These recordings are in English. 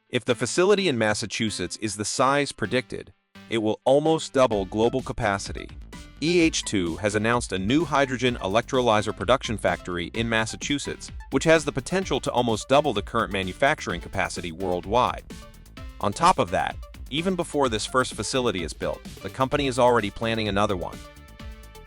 If the facility in Massachusetts is the size predicted, it will almost double global capacity. EH2 has announced a new hydrogen electrolyzer production factory in Massachusetts, which has the potential to almost double the current manufacturing capacity worldwide. On top of that, even before this first facility is built, the company is already planning another one.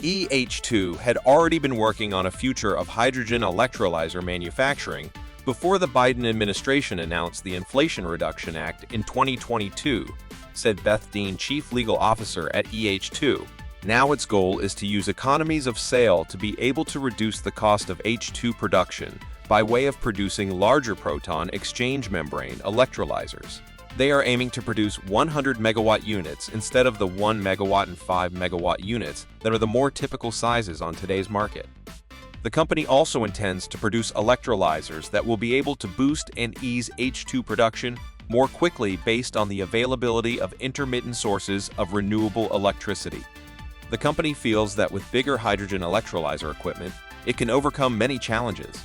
EH2 had already been working on a future of hydrogen electrolyzer manufacturing before the Biden administration announced the Inflation Reduction Act in 2022, said Beth Dean, Chief Legal Officer at EH2. Now its goal is to use economies of scale to be able to reduce the cost of H2 production by way of producing larger proton exchange membrane electrolyzers. They are aiming to produce 100 megawatt units instead of the 1 megawatt and 5 megawatt units that are the more typical sizes on today's market. The company also intends to produce electrolyzers that will be able to boost and ease H2 production more quickly based on the availability of intermittent sources of renewable electricity. The company feels that with bigger hydrogen electrolyzer equipment, it can overcome many challenges.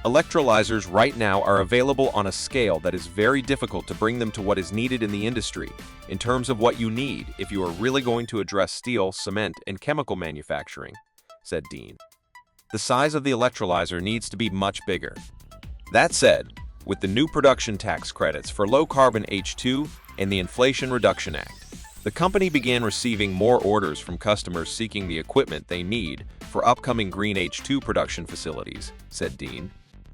Electrolyzers right now are available on a scale that is very difficult to bring them to what is needed in the industry in terms of what you need if you are really going to address steel, cement, and chemical manufacturing, said Dean. The size of the electrolyzer needs to be much bigger. That said, with the new production tax credits for low-carbon H2 and the Inflation Reduction Act, the company began receiving more orders from customers seeking the equipment they need for upcoming green H2 production facilities, said Dean.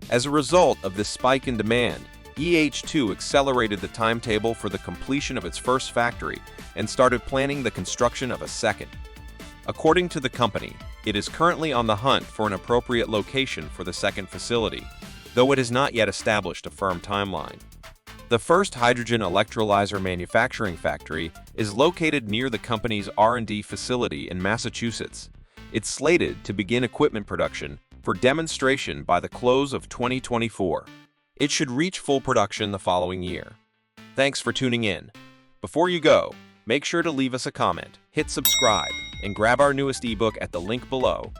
As a result of this spike in demand, EH2 accelerated the timetable for the completion of its first factory and started planning the construction of a second. According to the company, it is currently on the hunt for an appropriate location for the second facility, though it has not yet established a firm timeline. The first hydrogen electrolyzer manufacturing factory is located near the company's R&D facility in Massachusetts. It's slated to begin equipment production for demonstration by the close of 2024. It should reach full production the following year. Thanks for tuning in. Before you go, make sure to leave us a comment, hit subscribe, and grab our newest ebook at the link below.